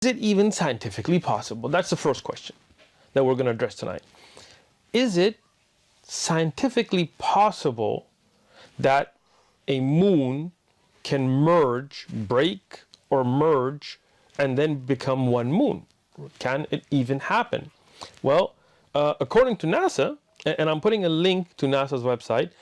Is it even scientifically possible? That's the first question that we're going to address tonight. Is it scientifically possible that a moon can merge, break or merge, and then become one moon? Can it even happen? Well, according to NASA, and I'm putting a link to NASA's website,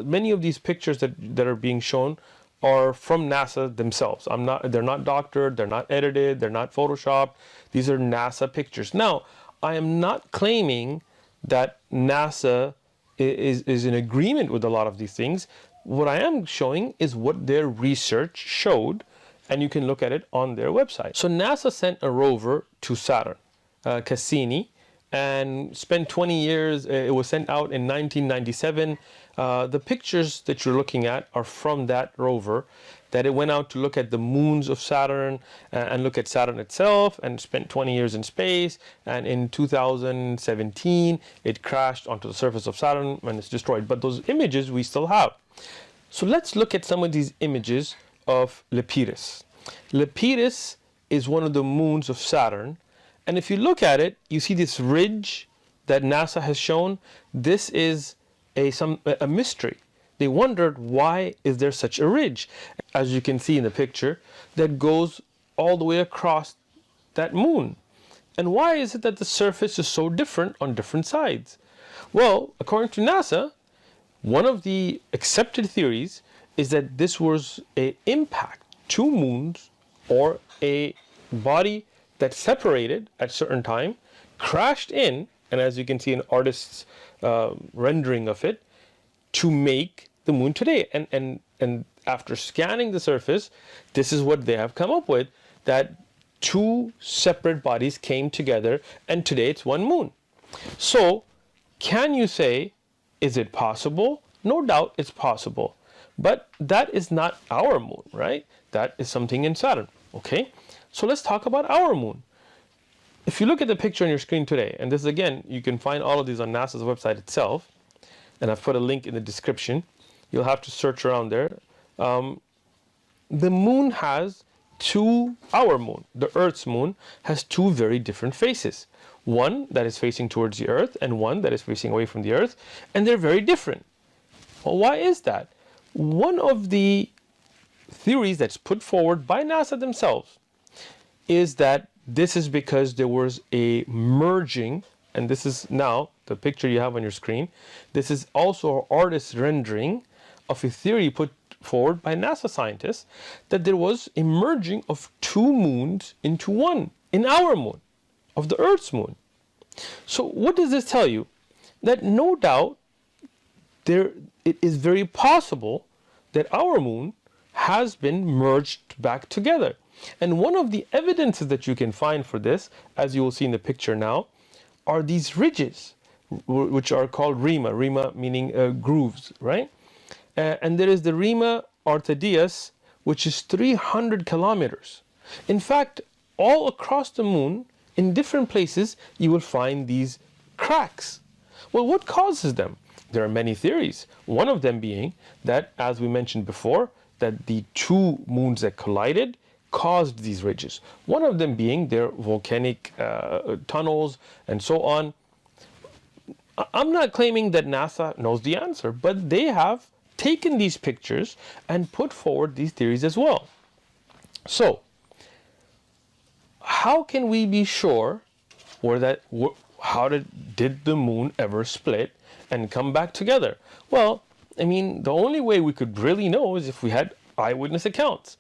many of these pictures that are being shown are from NASA themselves. They're not doctored, they're not edited, they're not photoshopped. These are NASA pictures. Now, I am not claiming that NASA is in agreement with a lot of these things. What I am showing is what their research showed, and you can look at it on their website. So NASA sent a rover to Saturn, Cassini, and spent 20 years. It was sent out in 1997. The pictures that you're looking at are from that rover, that it went out to look at the moons of Saturn and look at Saturn itself, and spent 20 years in space. And in 2017, it crashed onto the surface of Saturn and it's destroyed. But those images we still have. So let's look at some of these images of Lepidus. Lepidus is one of the moons of Saturn. And if you look at it, you see this ridge that NASA has shown. This is a mystery. They wondered, why is there such a ridge? As you can see in the picture, that goes all the way across that moon. And why is it that the surface is so different on different sides? Well, according to NASA, one of the accepted theories is that this was an impact, two moons, or a body that separated at a certain time, crashed in, and as you can see an artist's rendering of it, to make the moon today. And after scanning the surface, this is what they have come up with, that two separate bodies came together and today it's one moon. So can you say, is it possible? No doubt it's possible. But that is not our moon, right? That is something in Saturn. Okay, so let's talk about our moon. If you look at the picture on your screen today, and this again, you can find all of these on NASA's website itself, and I've put a link in the description. You'll have to search around there. The moon has our moon, the Earth's moon, has two very different faces. One that is facing towards the Earth and one that is facing away from the Earth, and they're very different. Well, why is that? One of the theories that's put forward by NASA themselves is that this is because there was a merging, and this is now the picture you have on your screen. This is also an artist's rendering of a theory put forward by NASA scientists, that there was a merging of two moons into one, in our moon, of the Earth's moon. So what does this tell you? That no doubt it is very possible that our moon has been merged back together. And one of the evidences that you can find for this, as you will see in the picture now, are these ridges, which are called rima, meaning grooves, right? And there is the rima orthodeus, which is 300 kilometers. In fact, all across the moon, in different places, you will find these cracks. Well, what causes them? There are many theories. One of them being that, as we mentioned before, that the two moons that collided caused these ridges. One of them being their volcanic tunnels and so on. I'm not claiming that NASA knows the answer, but they have taken these pictures and put forward these theories as well. So, how can we be sure, or that how did the moon ever split and come back together? Well, I mean, the only way we could really know is if we had eyewitness accounts.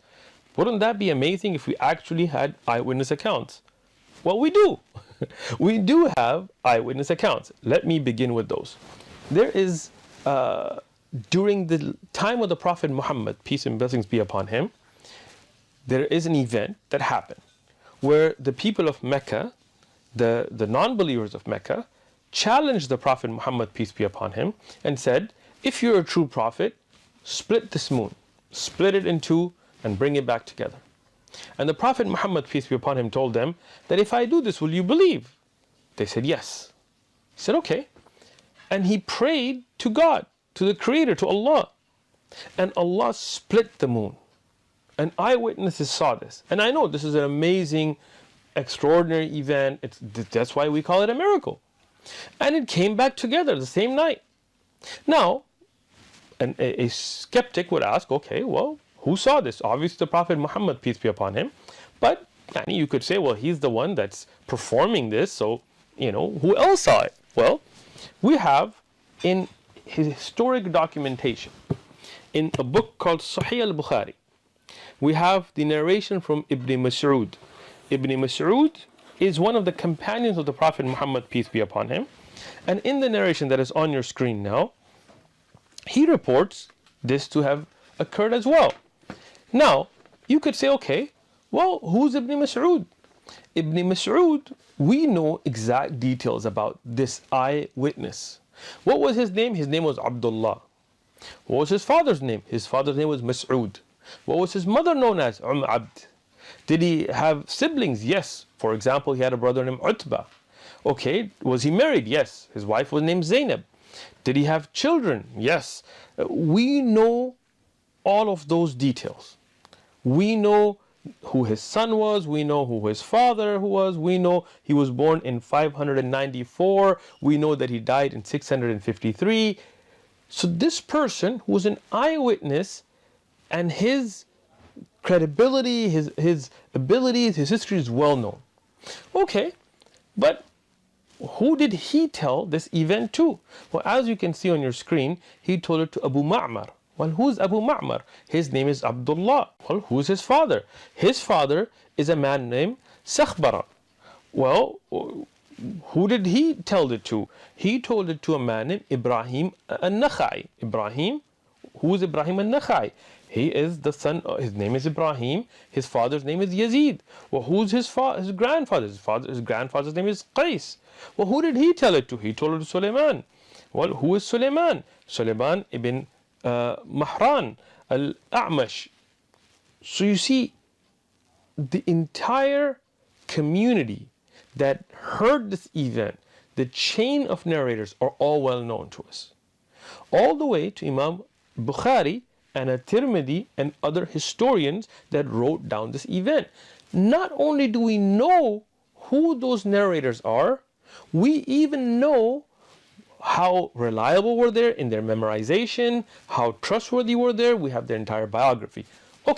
Wouldn't that be amazing if we actually had eyewitness accounts? Well, we do. We do have eyewitness accounts. Let me begin with those. There is, during the time of the Prophet Muhammad, peace and blessings be upon him, there is an event that happened where the people of Mecca, the non-believers of Mecca, challenged the Prophet Muhammad, peace be upon him, and said, if you're a true prophet, split this moon, split it in two and bring it back together. And the Prophet Muhammad, peace be upon him, told them that if I do this, will you believe? They said yes. He said okay. And he prayed to God, to the Creator, to Allah. And Allah split the moon. And eyewitnesses saw this. And I know this is an amazing extraordinary event. That's why we call it a miracle. And it came back together the same night. Now, a skeptic would ask, okay, well, who saw this? Obviously the Prophet Muhammad, peace be upon him. But you could say, well, he's the one that's performing this, so, who else saw it? Well, we have in historic documentation, in a book called Sahih al-Bukhari, we have the narration from Ibn Mas'ud. Ibn Mas'ud is one of the companions of the Prophet Muhammad, peace be upon him. And in the narration that is on your screen now, he reports this to have occurred as well. Now, you could say, okay, well, who's Ibn Mas'ud? Ibn Mas'ud, we know exact details about this eyewitness. What was his name? His name was Abdullah. What was his father's name? His father's name was Mas'ud. What was his mother known as? Abd. Did he have siblings? Yes. For example, he had a brother named Utbah. Okay, was he married? Yes. His wife was named Zainab. Did he have children? Yes. We know all of those details. We know who his son was, we know who his father was, we know he was born in 594, we know that he died in 653. So this person who was an eyewitness, and his credibility, his abilities, his history is well known. Okay, but who did he tell this event to? Well, as you can see on your screen, he told it to Abu Ma'mar. Well, who's Abu Ma'mar? His name is Abdullah. Well, who's his father? His father is a man named Sakhbara. Well, who did he tell it to? He told it to a man named Ibrahim al-Nakhai. Ibrahim, who is Ibrahim al-Nakhai? He is the son, his name is Ibrahim, his father's name is Yazid. Well, who's his grandfather? His grandfather's name is Qais. Well, who did he tell it to? He told it to Sulaiman. Well, who is Sulaiman? Sulaiman ibn Mahran al-A'mash. So you see, the entire community that heard this event, the chain of narrators are all well known to us. All the way to Imam Bukhari and At-Tirmidhi and other historians that wrote down this event. Not only do we know who those narrators are, we even know how reliable were they in their memorization, how trustworthy were they. We have their entire biography.